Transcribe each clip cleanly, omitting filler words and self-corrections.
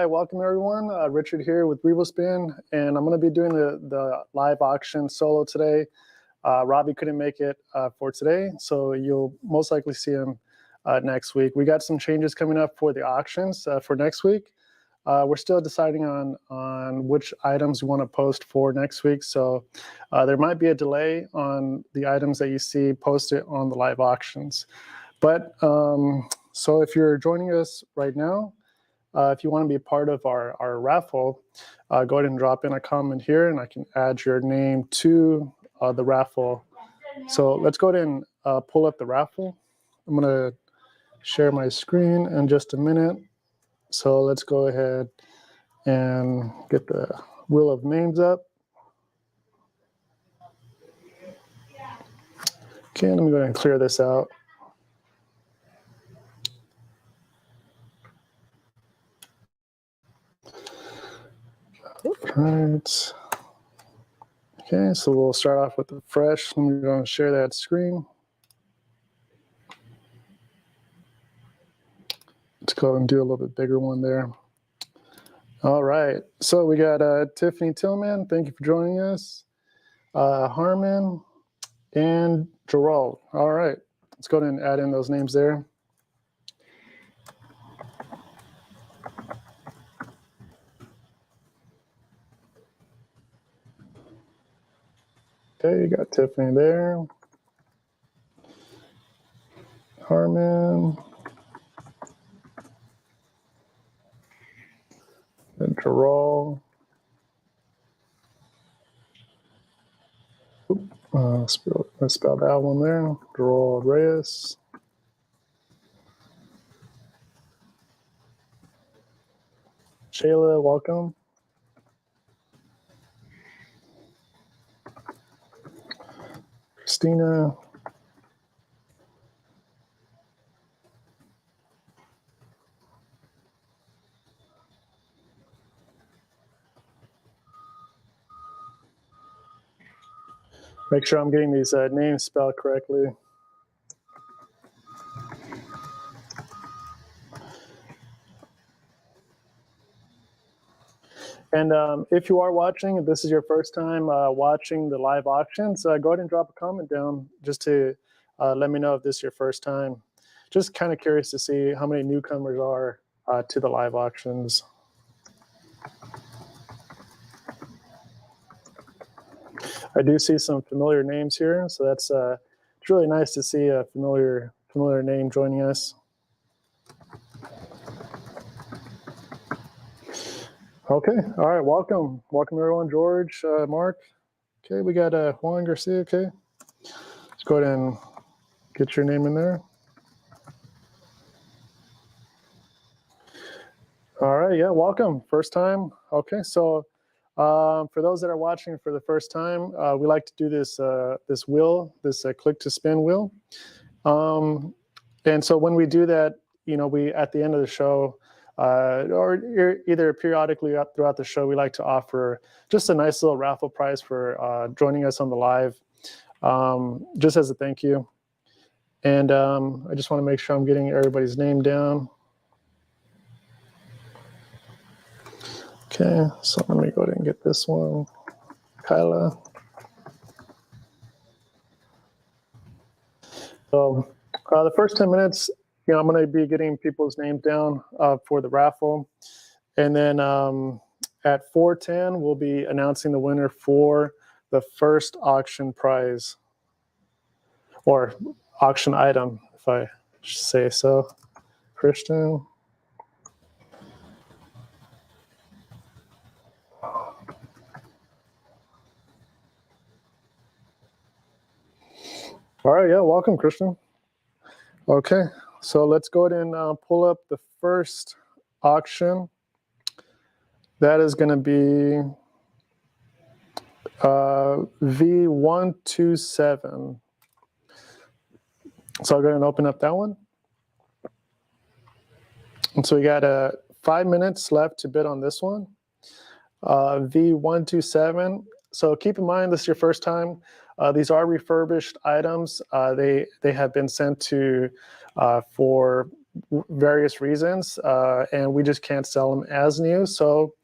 right, welcome everyone. Richard here with RevoSpin, and I'm going to be doing the live auction solo today. Robbie couldn't make it for today, so you'll most likely see him next week. We got some changes coming up for the auctions for next week. We're still deciding on which items we want to post for next week, so there might be a delay on the items that you see posted on the live auctions. But so if you're joining us right now, if you want to be a part of our raffle, go ahead and drop in a comment here, and I can add your name to the raffle. So let's go ahead and pull up the raffle. I'm going to share my screen in just a minute. So let's go ahead and get the wheel of names up. Okay, let me go ahead and clear this out. Right. Okay, so we'll start off with the fresh. Let me go and share that screen. Let's go and do a little bit bigger one there. All right, so we got Tiffany Tillman. Thank you for joining us. Harmon and Gerald. All right, let's go ahead and add in those names there. Okay, you got Tiffany there. Harmon. And Gerald. Let's spell that one there. Gerald Reyes. Shayla, welcome. Christina. Make sure I'm getting these names spelled correctly. And if you are watching, if this is your first time watching the live auctions, go ahead and drop a comment down just to let me know if this is your first time. Just kind of curious to see how many newcomers are to the live auctions. I do see some familiar names here, so that's it's really nice to see a familiar name joining us. Okay, all right, welcome everyone, George, Mark. Okay, we got Juan Garcia. Okay, let's go ahead and get your name in there. All right, yeah, welcome, first time. Okay, so for those that are watching for the first time, we like to do this this wheel, this click to spin wheel. And so when we do that, you know, we at the end of the show, or either periodically throughout the show, we like to offer just a nice little raffle prize for joining us on the live, just as a thank you. And I just want to make sure I'm getting everybody's name down. Okay, so let me go ahead and get this one. Kyla. So the first 10 minutes, you know, I'm going to be getting people's names down for the raffle. And then at 4:10, we'll be announcing the winner for the first auction prize, or auction item, if I should say so. Christian. All right, yeah, welcome, Christian. Okay, so let's go ahead and pull up the first auction. That is going to be V127. So I'll go ahead and open up that one. And so we got 5 minutes left to bid on this one. V127. So keep in mind, this is your first time. These are refurbished items. They have been sent to for various reasons, and we just can't sell them as new. So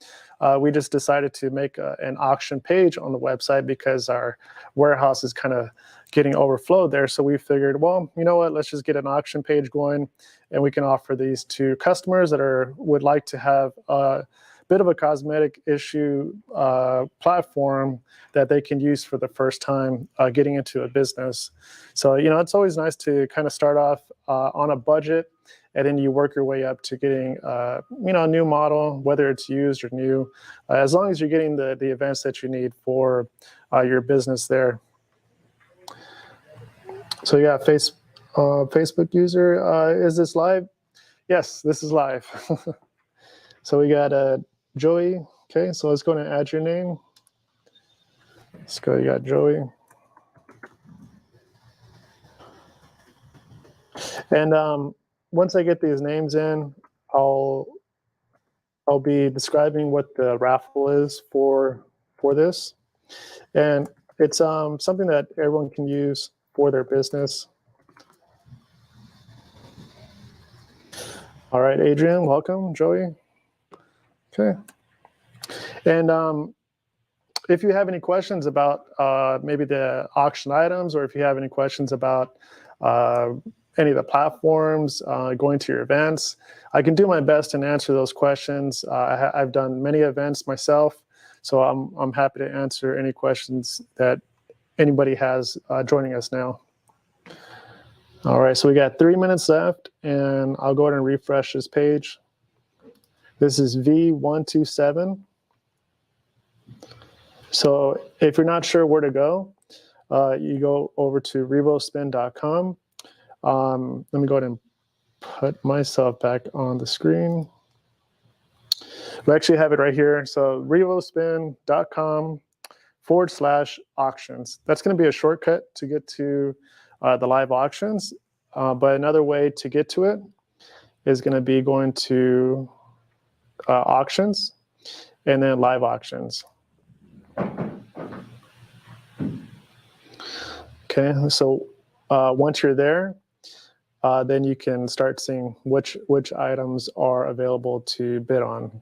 we just decided to make an auction page on the website because our warehouse is kind of getting overflowed there. So we figured, well, you know what, let's just get an auction page going, and we can offer these to customers that would like to have a bit of a cosmetic issue platform that they can use for the first time getting into a business. So, it's always nice to kind of start off on a budget, and then you work your way up to getting, a new model, whether it's used or new, as long as you're getting the events that you need for your business there. So yeah, Facebook user, is this live? Yes, this is live. So we got Joey. Okay, so let's go and add your name. Let's go, you got Joey. And once I get these names in, I'll be describing what the raffle is for this. And it's something that everyone can use for their business. All right, Adrian, welcome. Joey. Okay. And if you have any questions about maybe the auction items, or if you have any questions about any of the platforms, going to your events, I can do my best and answer those questions. I've done many events myself, so I'm happy to answer any questions that anybody has joining us now. All right, so we got 3 minutes left, and I'll go ahead and refresh this page. This is V127. So if you're not sure where to go, you go over to RevoSpin.com. Let me go ahead and put myself back on the screen. We actually have it right here. So RevoSpin.com/auctions. That's going to be a shortcut to get to the live auctions. But another way to get to it is going to be going to auctions and then live auctions. Okay, so once you're there, then you can start seeing which items are available to bid on.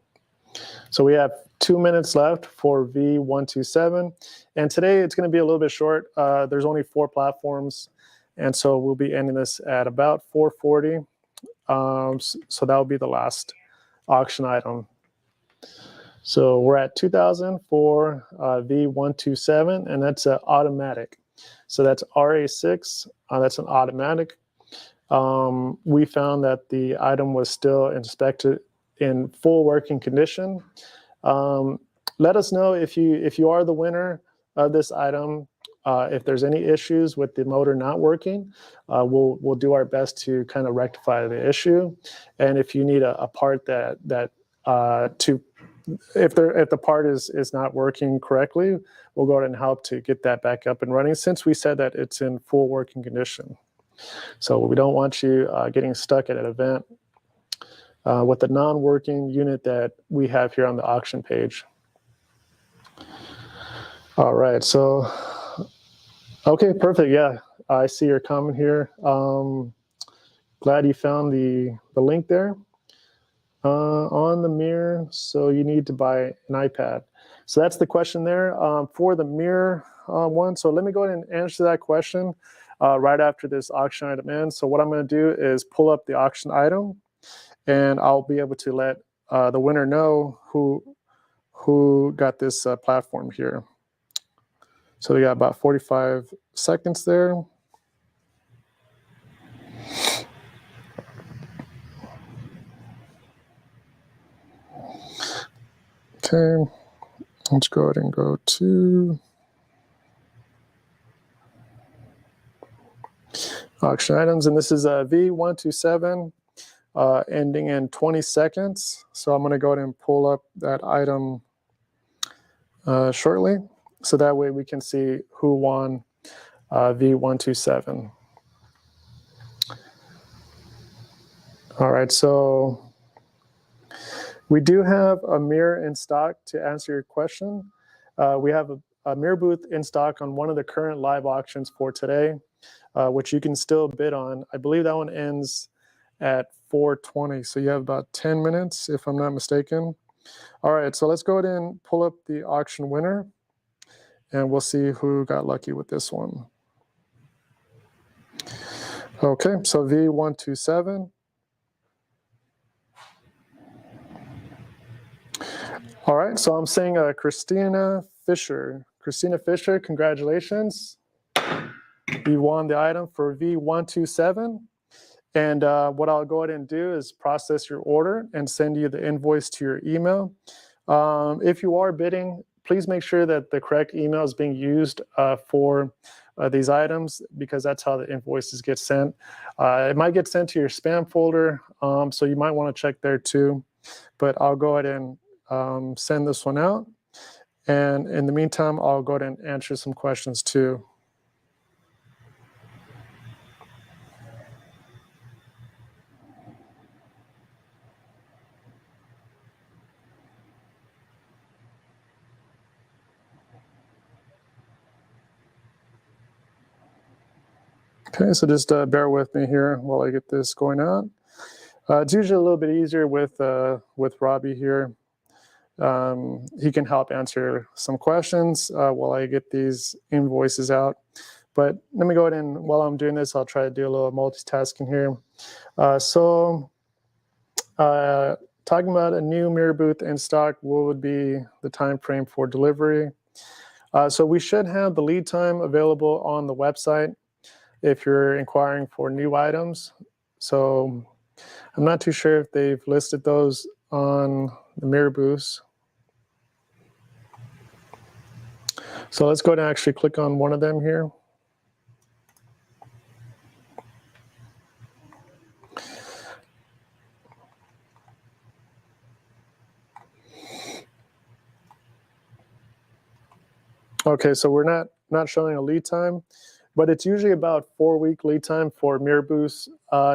So we have 2 minutes left for V127, and today it's going to be a little bit short. There's only 4 platforms, and so we'll be ending this at about 4:40. So that will be the last auction item. So we're at 2,000 for V127, and that's automatic. So that's RA6, that's an automatic. We found that the item was still inspected in full working condition. Let us know if you are the winner of this item. If there's any issues with the motor not working, we'll do our best to kind of rectify the issue. And if you need a part if the part is not working correctly, we'll go ahead and help to get that back up and running, since we said that it's in full working condition. So we don't want you getting stuck at an event with the non-working unit that we have here on the auction page. All right, so, okay, perfect, yeah. I see your comment here. Glad you found the link there. On the mirror, so you need to buy an iPad. So that's the question there for the mirror one. So let me go ahead and answer that question right after this auction item ends. So what I'm going to do is pull up the auction item, and I'll be able to let the winner know who got this platform here. So we got about 45 seconds there. Okay, let's go ahead and go to auction items, and this is a V127 ending in 20 seconds. So I'm going to go ahead and pull up that item shortly, so that way we can see who won V127. All right, so we do have a mirror in stock to answer your question. We have a mirror booth in stock on one of the current live auctions for today, which you can still bid on. I believe that one ends at 4:20. So you have about 10 minutes, if I'm not mistaken. All right, so let's go ahead and pull up the auction winner, and we'll see who got lucky with this one. Okay, so V127. All right, so I'm saying Christina Fisher. Christina Fisher, congratulations. You won the item for V127. And what I'll go ahead and do is process your order and send you the invoice to your email. If you are bidding, please make sure that the correct email is being used for these items, because that's how the invoices get sent. It might get sent to your spam folder, so you might want to check there too. But I'll go ahead and send this one out. And in the meantime, I'll go ahead and answer some questions too. Okay, so just bear with me here while I get this going on. It's usually a little bit easier with Robbie here. He can help answer some questions while I get these invoices out. But let me go ahead and, while I'm doing this, I'll try to do a little multitasking here. Talking about a new mirror booth in stock, what would be the time frame for delivery? So we should have the lead time available on the website if you're inquiring for new items. So I'm not too sure if they've listed those on the mirror booths. So let's go ahead and actually click on one of them here. Okay, so we're not showing a lead time, but it's usually about 4-week lead time for mirror booths,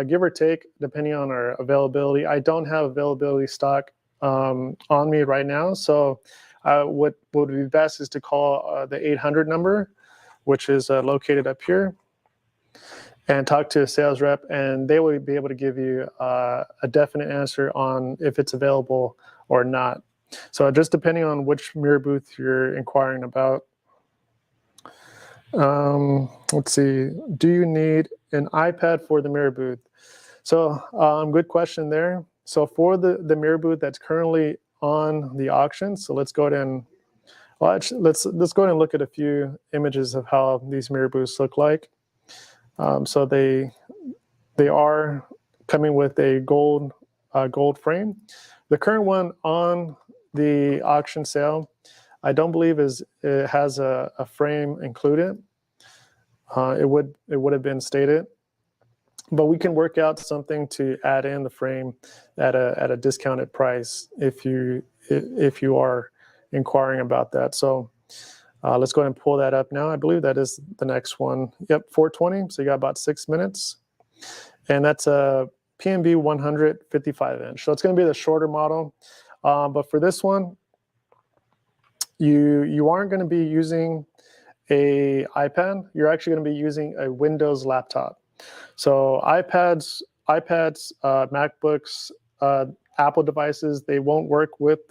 give or take, depending on our availability. I don't have availability stock on me right now, so what would be best is to call the 800 number, which is located up here, and talk to a sales rep, and they will be able to give you a definite answer on if it's available or not. So just depending on which mirror booth you're inquiring about. Let's see. Do you need an iPad for the mirror booth? So good question there. So for the mirror booth that's currently on the auction, so let's go ahead and, well, actually, let's go ahead and look at a few images of how these mirror booths look like. So they are coming with a gold frame. The current one on the auction sale, I don't believe it has a frame included. It would have been stated, but we can work out something to add in the frame at a discounted price if you are inquiring about that. So let's go ahead and pull that up now. I believe that is the next one. Yep, 420. So you got about 6 minutes, and that's a PNB 100 55-inch. So it's going to be the shorter model, but for this one, you aren't going to be using a iPad. You're actually going to be using a Windows laptop. So iPads, MacBooks, Apple devices, they won't work with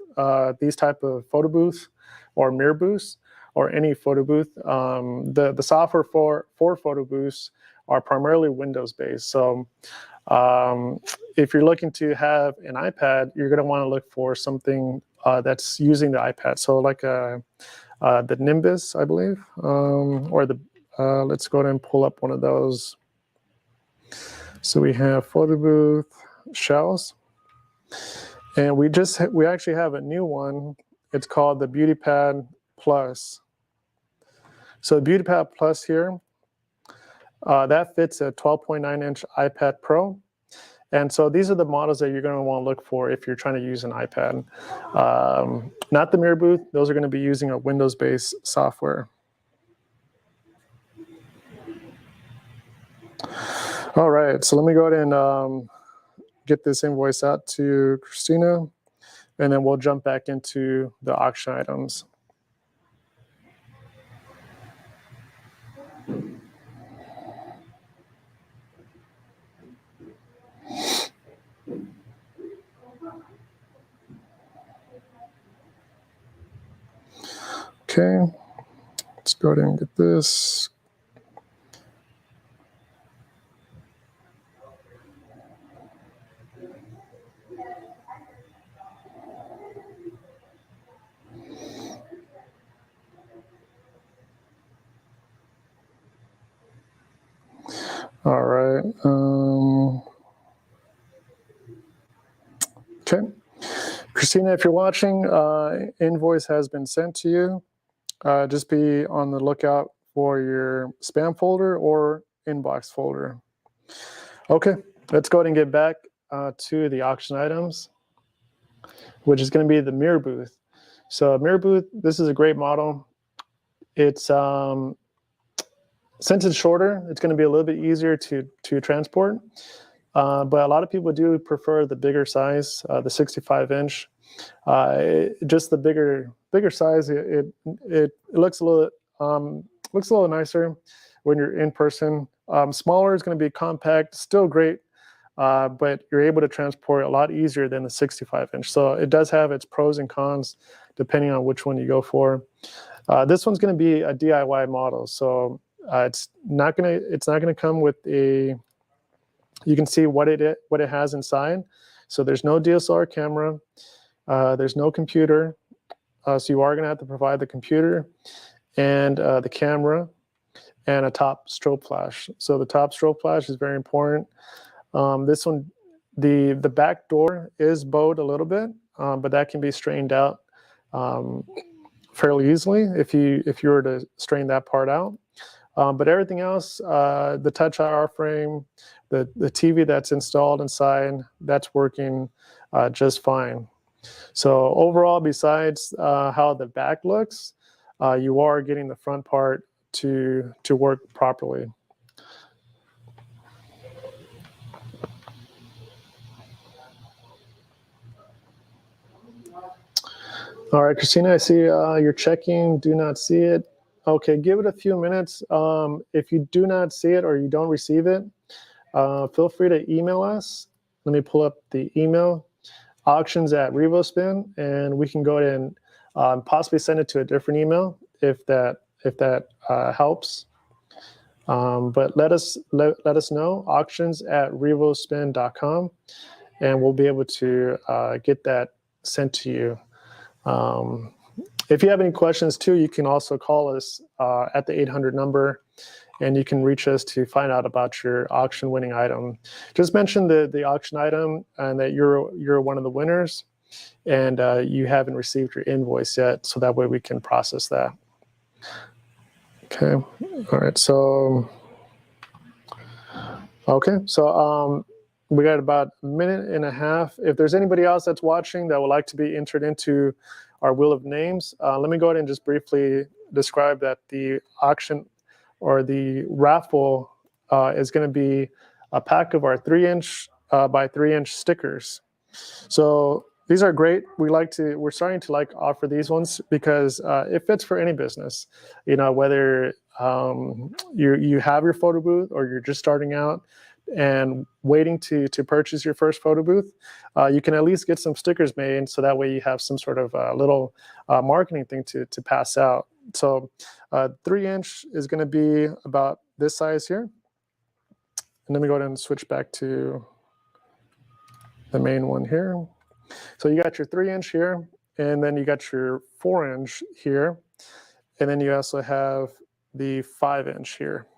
these type of photo booths or mirror booths or any photo booth. The software for photo booths are primarily Windows based. So if you're looking to have an iPad, you're going to want to look for something that's using the iPad. So like the Nimbus, I believe, or the let's go ahead and pull up one of those. So we have photo booth shells, and we actually have a new one. It's called the BeautyPad Plus. So the BeautyPad Plus here, that fits a 12.9-inch iPad Pro. And so these are the models that you're going to want to look for if you're trying to use an iPad. Not the mirror booth. Those are going to be using a Windows-based software. All right, so let me go ahead and get this invoice out to Christina, and then we'll jump back into the auction items. Okay, let's go ahead and get this. All right. Okay. Christina, if you're watching, invoice has been sent to you. Just be on the lookout for your spam folder or inbox folder. Okay, let's go ahead and get back to the auction items, which is going to be the mirror booth. So mirror booth, this is a great model. It's since it's shorter, it's going to be a little bit easier to transport. But a lot of people do prefer the bigger size, the 65-inch. Just the bigger size, it looks a little nicer when you're in person. Smaller is going to be compact, still great, but you're able to transport a lot easier than the 65-inch. So it does have its pros and cons depending on which one you go for. This one's going to be a DIY model, so it's not gonna come with a. You can see what it has inside. So there's no DSLR camera. There's no computer, so you are going to have to provide the computer and the camera and a top strobe flash. So the top strobe flash is very important. This one, the back door is bowed a little bit, but that can be straightened out fairly easily if you were to straighten that part out. But everything else, the touch IR frame, the TV that's installed inside, that's working just fine. So overall, besides how the back looks, you are getting the front part to work properly. All right, Christina, I see you're checking. Do not see it. Okay, give it a few minutes. If you do not see it or you don't receive it, feel free to email us. Let me pull up the email, auctions@RevoSpin, and we can go ahead and possibly send it to a different email if that helps. But let us know, auctions@revospin.com, and we'll be able to get that sent to you. If you have any questions too, you can also call us at the 800 number, and you can reach us to find out about your auction winning item. Just mention the auction item and that you're one of the winners, and you haven't received your invoice yet, so that way we can process that. Okay. All right. So we got about a minute and a half. If there's anybody else that's watching that would like to be entered into our wheel of names, let me go ahead and just briefly describe that the auction or the raffle is going to be a pack of our 3-inch by 3-inch stickers. So these are great. We're starting to offer these ones because it fits for any business. You know, whether you have your photo booth or you're just starting out and waiting to purchase your first photo booth, you can at least get some stickers made, so that way you have some sort of little marketing thing to pass out. So 3-inch is going to be about this size here. And let me go ahead and switch back to the main one here. So you got your 3-inch here, and then you got your 4-inch here, and then you also have the 5-inch here.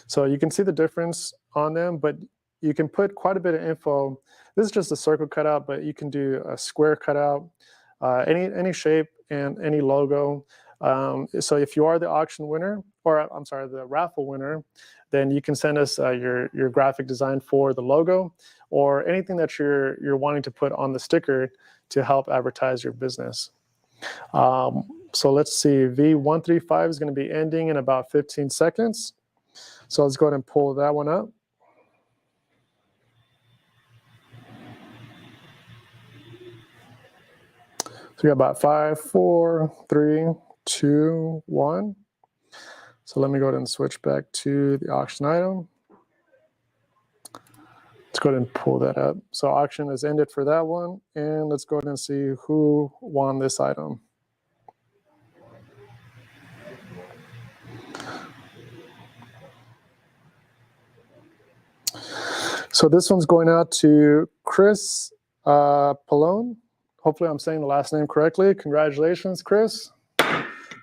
So you can see the difference on them, but you can put quite a bit of info. This is just a circle cutout, but you can do a square cutout, any shape and any logo. So if you are the auction winner, or I'm sorry, the raffle winner, then you can send us your graphic design for the logo or anything that you're wanting to put on the sticker to help advertise your business. So let's see, V135 is going to be ending in about 15 seconds. So let's go ahead and pull that one up. So we got about 5, 4, 3, 2, 1. So let me go ahead and switch back to the auction item. Let's go ahead and pull that up. So auction has ended for that one. And let's go ahead and see who won this item. So this one's going out to Chris Pallone. Hopefully I'm saying the last name correctly. Congratulations, Chris.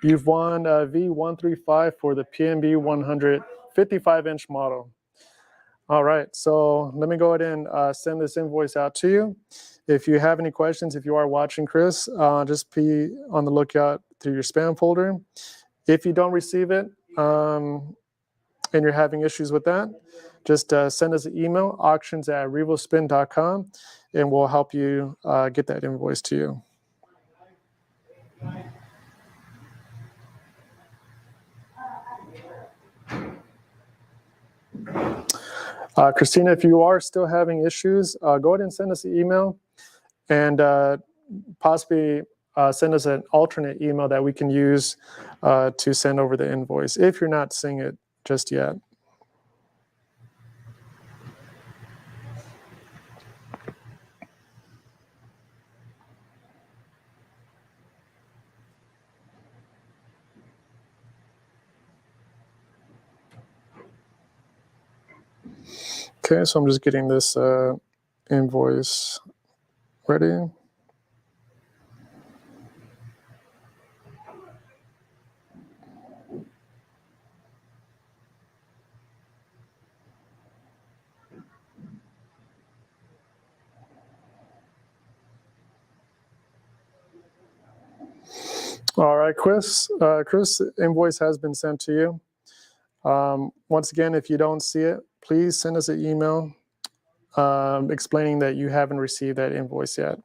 You've won V135 for the PNB 100 55-inch model. All right, so let me go ahead and send this invoice out to you. If you have any questions, if you are watching, Chris, just be on the lookout through your spam folder. If you don't receive it and you're having issues with that, just send us an email, auctions@revospin.com, and we'll help you get that invoice to you. Christina, if you are still having issues, go ahead and send us an email and possibly send us an alternate email that we can use to send over the invoice if you're not seeing it just yet. Okay, so I'm just getting this invoice ready. All right, Chris, invoice has been sent to you. Once again, if you don't see it, please send us an email explaining that you haven't received that invoice yet.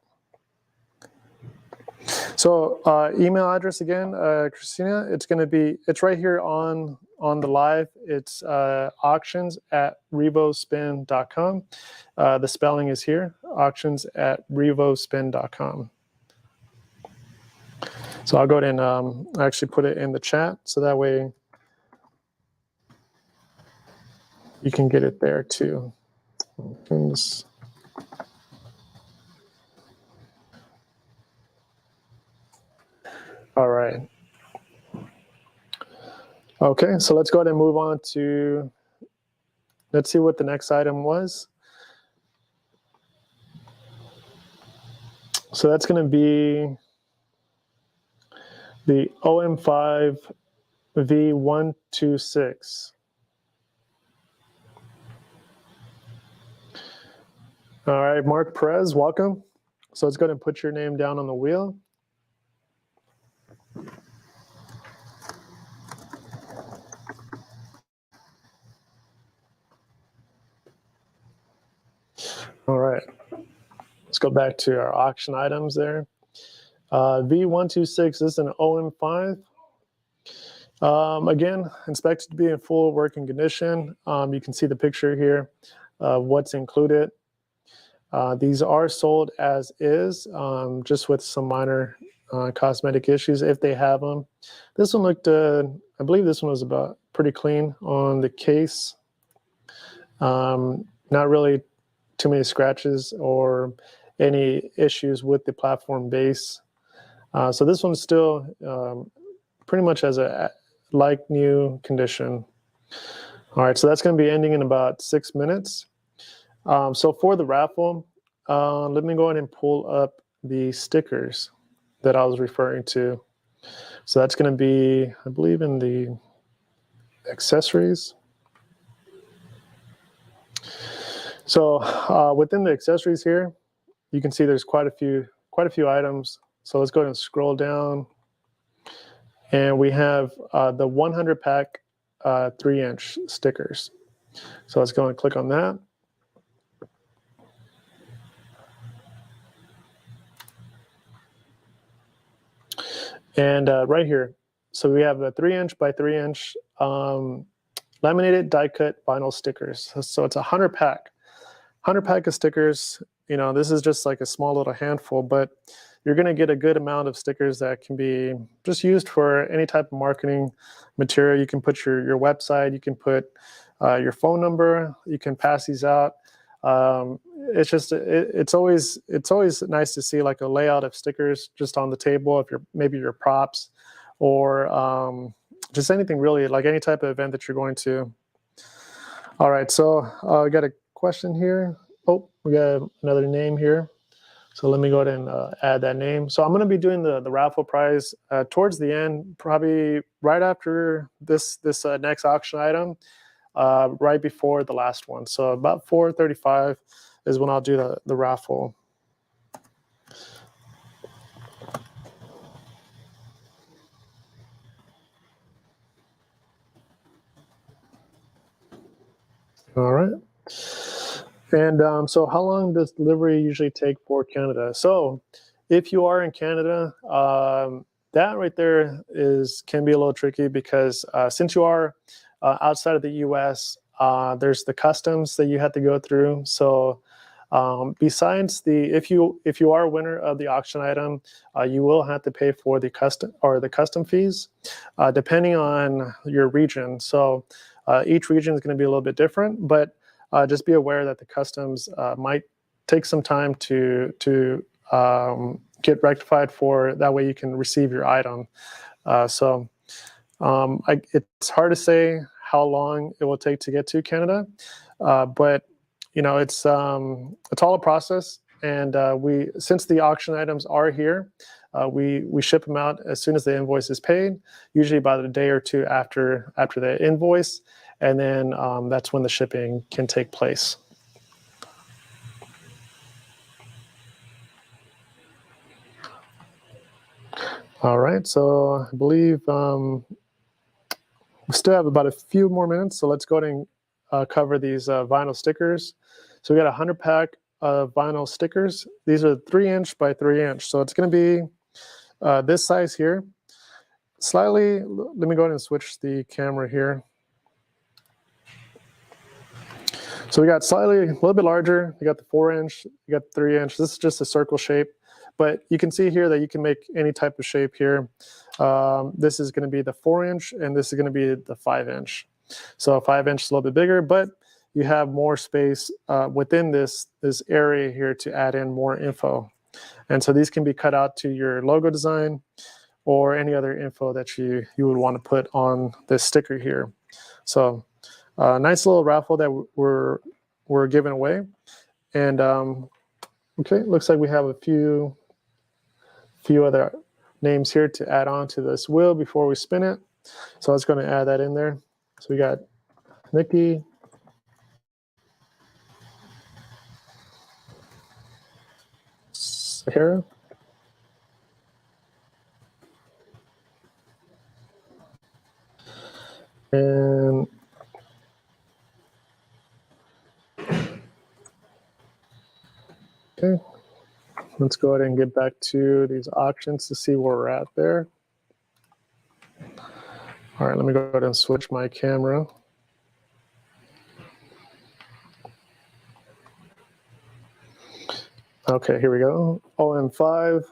So email address again, Christina, it's right here on the live. It's auctions@revospin.com. The spelling is here, auctions@revospin.com. So I'll go ahead and actually put it in the chat so that way you can get it there too. All right. Okay, so let's go ahead and move on to, let's see what the next item was. So that's going to be the OM5 V126. All right, Mark Perez, welcome. So let's go ahead and put your name down on the wheel. All right, let's go back to our auction items there. V126 is an OM5. Again, inspected to be in full working condition. You can see the picture here of what's included. These are sold as is, just with some minor cosmetic issues if they have them. This one looked, I believe this one was about pretty clean on the case. Not really too many scratches or any issues with the platform base. So this one's still pretty much as a like new condition. All right, so that's going to be ending in about 6 minutes. So for the raffle, let me go ahead and pull up the stickers that I was referring to. So that's going to be, I believe, in the accessories. So within the accessories here, you can see there's quite a few items. So let's go ahead and scroll down. And we have the 100 pack 3-inch stickers. So let's go and click on that. And right here, so we have the 3-inch by 3-inch laminated die cut vinyl stickers. So it's a 100 pack of stickers. You know, this is just like a small little handful, but you're going to get a good amount of stickers that can be just used for any type of marketing material. You can put your website, you can put your phone number, you can pass these out. It's just it's always nice to see like a layout of stickers just on the table if maybe your props or just anything really, like any type of event that you're going to. All right, so I got a question here. Oh, we got another name here. So let me go ahead and add that name. So I'm going to be doing the raffle prize towards the end, probably right after this next auction item, right before the last one. So about 4:35 is when I'll do the raffle. All right. And so how long does delivery usually take for Canada? So if you are in Canada, that right there can be a little tricky because since you are outside of the US, there's the customs that you have to go through. So besides if you are a winner of the auction item, you will have to pay for the custom fees, depending on your region. So each region is going to be a little bit different, but just be aware that the customs might take some time to get rectified for that way you can receive your item. So it's hard to say how long it will take to get to Canada, but it's all a process. And since the auction items are here, we ship them out as soon as the invoice is paid, usually about a day or two after the invoice. And then that's when the shipping can take place. All right, so I believe we still have about a few more minutes, so let's go ahead and cover these vinyl stickers. So we got a 100-pack of vinyl stickers. These are 3-inch by 3-inch, so it's going to be this size here. Let me go ahead and switch the camera here. So we got a little bit larger. You got the 4-inch, you got the 3-inch. This is just a circle shape, but you can see here that you can make any type of shape here. This is going to be the 4-inch, and this is going to be the 5-inch. So 5-inch is a little bit bigger, but you have more space within this area here to add in more info. And so these can be cut out to your logo design or any other info that you would want to put on this sticker here. So nice little raffle that we're giving away. And okay, looks like we have a few other names here to add on to this wheel before we spin it. So I was going to add that in there. So we got Nikki, Sahara, and okay, let's go ahead and get back to these auctions to see where we're at there. All right, let me go ahead and switch my camera. Okay, here we go. OM5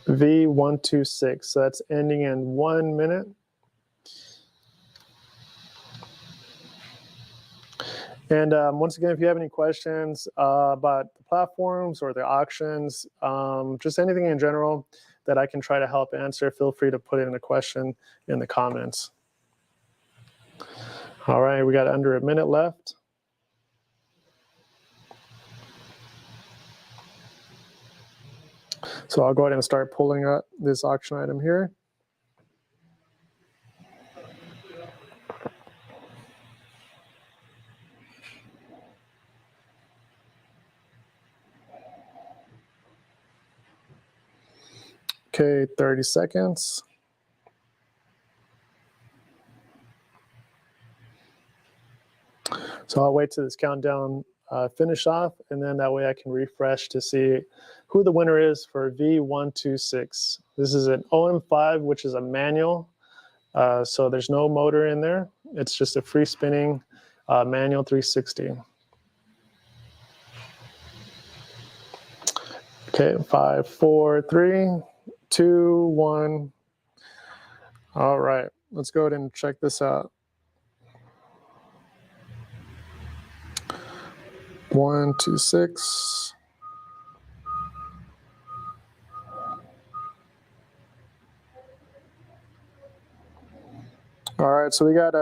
V126. So that's ending in 1 minute. And once again, if you have any questions about the platforms or the auctions, just anything in general that I can try to help answer, feel free to put in a question in the comments. All right, we got under a minute left. So I'll go ahead and start pulling up this auction item here. Okay, 30 seconds. So I'll wait till this countdown finish off, and then that way I can refresh to see who the winner is for V126. This is an OM5, which is a manual. So there's no motor in there. It's just a free spinning manual 360. Okay, 5, 4, 3, 2, 1. All right, let's go ahead and check this out. 126. All right, so we got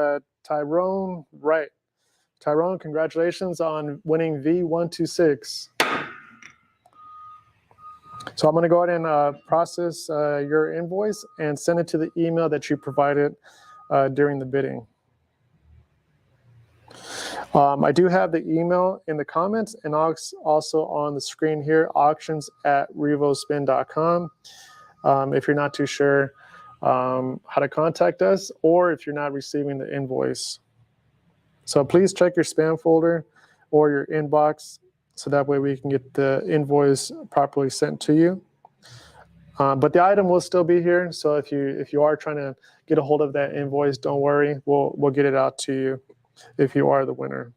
Tyrone Wright. Tyrone, congratulations on winning V126. So I'm going to go ahead and process your invoice and send it to the email that you provided during the bidding. I do have the email in the comments and also on the screen here, auctions@revospin.com. If you're not too sure how to contact us, or if you're not receiving the invoice. So please check your spam folder or your inbox so that way we can get the invoice properly sent to you. But the item will still be here. So if you are trying to get a hold of that invoice, don't worry. We'll get it out to you if you are the winner.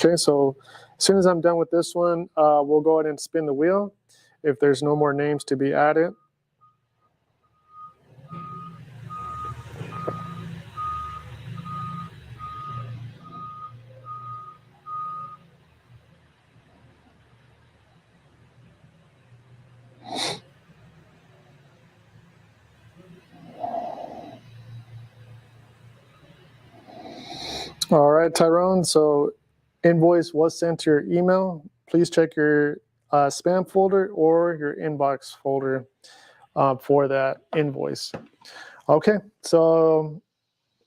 Okay, so as soon as I'm done with this one, we'll go ahead and spin the wheel if there's no more names to be added. All right, Tyrone, so invoice was sent to your email. Please check your spam folder or your inbox folder for that invoice. Okay, so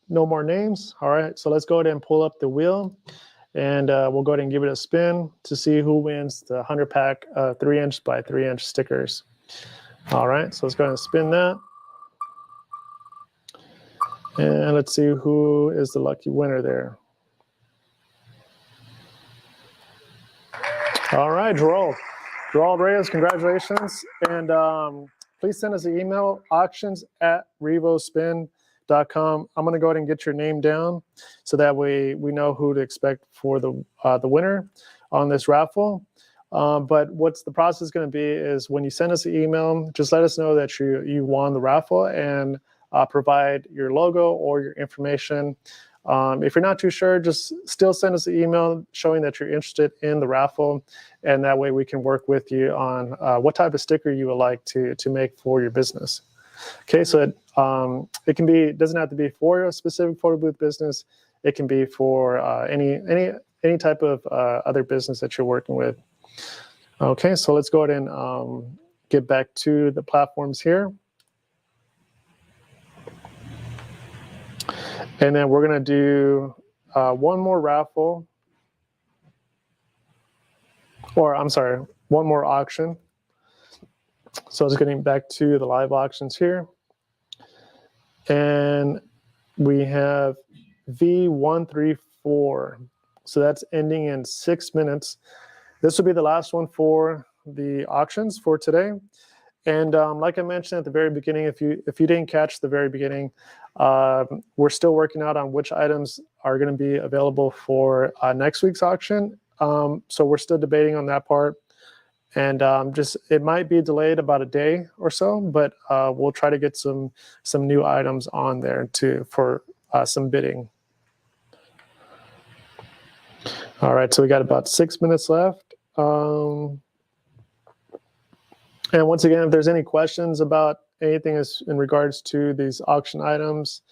no more names. All right, so let's go ahead and pull up the wheel, and we'll go ahead and give it a spin to see who wins the 100-pack 3-inch by 3-inch stickers. All right, so let's go ahead and spin that. And let's see who is the lucky winner there. All right, Gerald Reyes, congratulations. And please send us an email, auctions@revospin.com. I'm going to go ahead and get your name down so that way we know who to expect for the winner on this raffle. But what's the process going to be is when you send us an email, just let us know that you won the raffle and provide your logo or your information. If you're not too sure, just still send us an email showing that you're interested in the raffle, and that way we can work with you on what type of sticker you would like to make for your business. Okay, so it can be, doesn't have to be for a specific photo booth business. It can be for any type of other business that you're working with. Okay, so let's go ahead and get back to the platforms here. And then we're going to do one more raffle, or I'm sorry, one more auction. So it's getting back to the live auctions here. And we have V134. So that's ending in 6 minutes. This will be the last one for the auctions for today. And like I mentioned at the very beginning, if you didn't catch the very beginning, we're still working out on which items are going to be available for next week's auction. So we're still debating on that part. And it might be delayed about a day or so, but we'll try to get some new items on there for some bidding. All right, so we got about 6 minutes left. And once again, if there's any questions about anything in regards to these auction items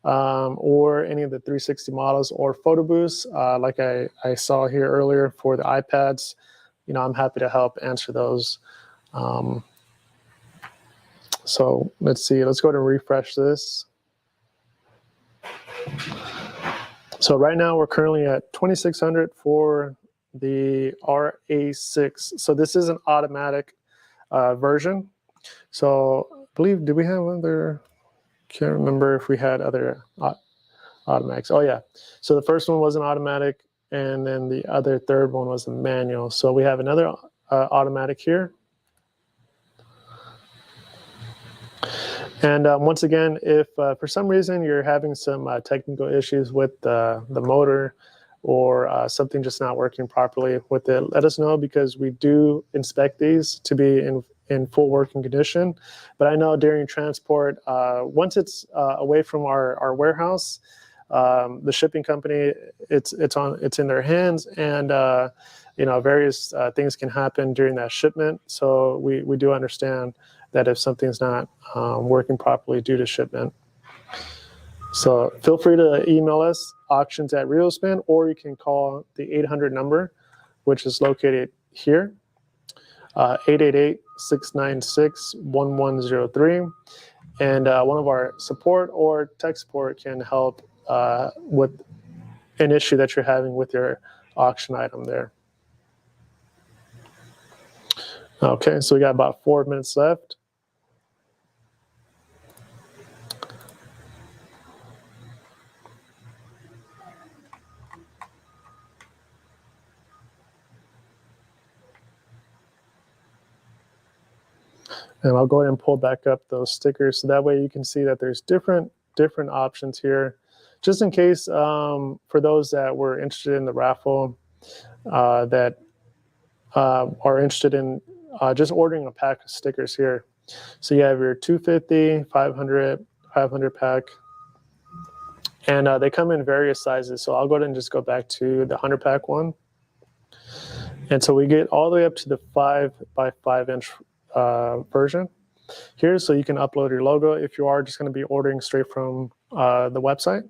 or any of the 360 models or photo booths, like I saw here earlier for the iPads, I'm happy to help answer those. So let's see, let's go ahead and refresh this. So right now we're currently at 2,600 for the RA6. So this is an automatic version. So I believe, did we have other, can't remember if we had other automatics. Oh yeah, so the first one was an automatic, and then the third one was a manual. So we have another automatic here. And once again, if for some reason you're having some technical issues with the motor or something just not working properly with it, let us know, because we do inspect these to be in full working condition. But I know during transport, once it's away from our warehouse, the shipping company, it's in their hands, and various things can happen during that shipment. So we do understand that if something's not working properly due to shipment. So feel free to email us, auctions@RevoSpin, or you can call the 800 number, which is located here, 888-696-1103. And one of our support or tech support can help with an issue that you're having with your auction item there. Okay, so we got about 4 minutes left. And I'll go ahead and pull back up those stickers so that way you can see that there's different options here. Just in case, for those that were interested in the raffle, that are interested in just ordering a pack of stickers here. So you have your 250, 500 pack, and they come in various sizes. So I'll go ahead and just go back to the 100 pack one. And so we get all the way up to the 5 by 5 inch version here, so you can upload your logo if you are just going to be ordering straight from the website.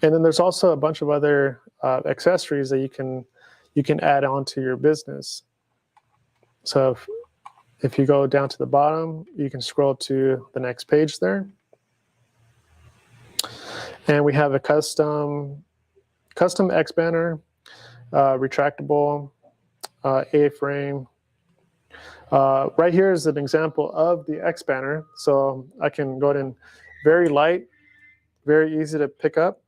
And then there's also a bunch of other accessories that you can add on to your business. So if you go down to the bottom, you can scroll to the next page there. And we have a custom X banner, retractable A-frame. Right here is an example of the X banner. So I can go ahead and very light, very easy to pick up.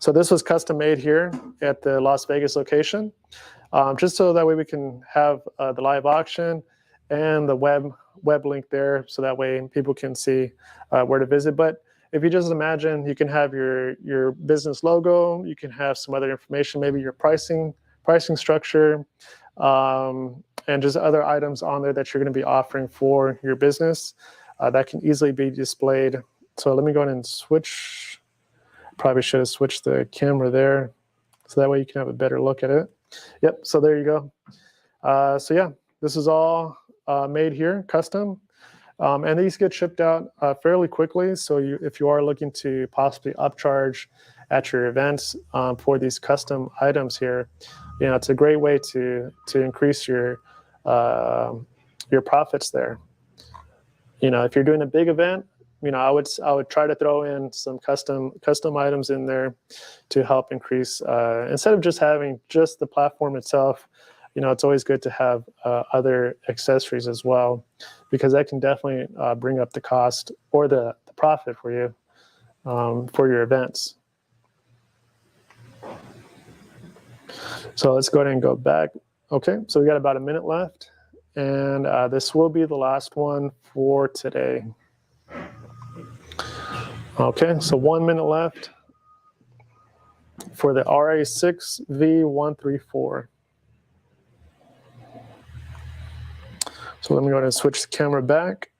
So this was custom made here at the Las Vegas location, just so that way we can have the live auction and the web link there, so that way people can see where to visit. But if you just imagine, you can have your business logo, you can have some other information, maybe your pricing structure, and just other items on there that you're going to be offering for your business that can easily be displayed. So let me go ahead and switch. Probably should have switched the camera there, so that way you can have a better look at it. Yep, so there you go. So yeah, this is all made here, custom. And these get shipped out fairly quickly. So if you are looking to possibly upcharge at your events for these custom items here, it's a great way to increase your profits there. If you're doing a big event, I would try to throw in some custom items in there to help increase, instead of just having just the platform itself. It's always good to have other accessories as well, because that can definitely bring up the cost or the profit for you for your events. So let's go ahead and go back. Okay, so we got about a minute left, and this will be the last one for today. Okay, so 1 minute left for the RA6V134. So let me go ahead and switch the camera back.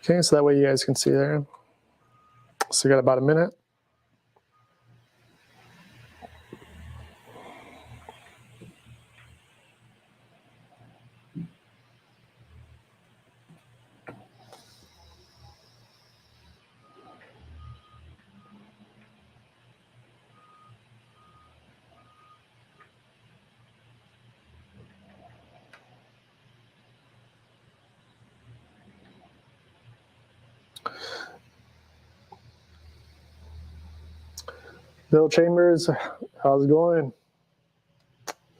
Okay, so that way you guys can see there. So you got about a minute. Bill Chambers, how's it going?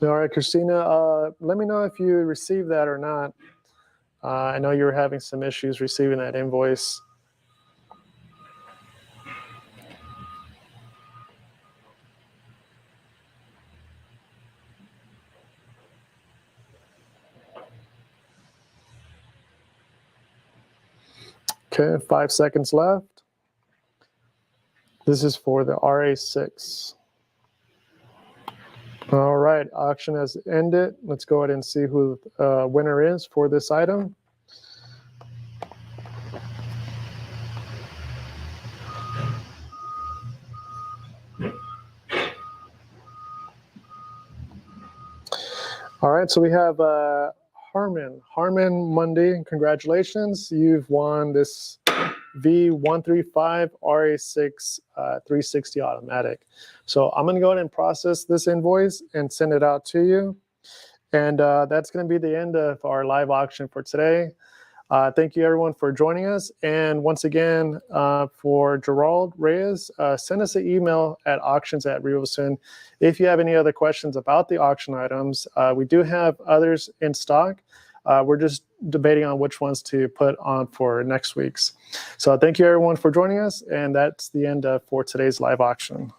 All right, Christina, let me know if you received that or not. I know you were having some issues receiving that invoice. Okay, 5 seconds left. This is for the RA6. All right, auction has ended. Let's go ahead and see who the winner is for this item. All right, so we have Harmon. Harmon Monday, congratulations. You've won this V135 RA6 360 automatic. So I'm going to go ahead and process this invoice and send it out to you. And that's going to be the end of our live auction for today. Thank you, everyone, for joining us. And once again, for Gerald Reyes, send us an email at auctions@RevoSpin if you have any other questions about the auction items. We do have others in stock. We're just debating on which ones to put on for next week's. So thank you, everyone, for joining us. And that's the end for today's live auction.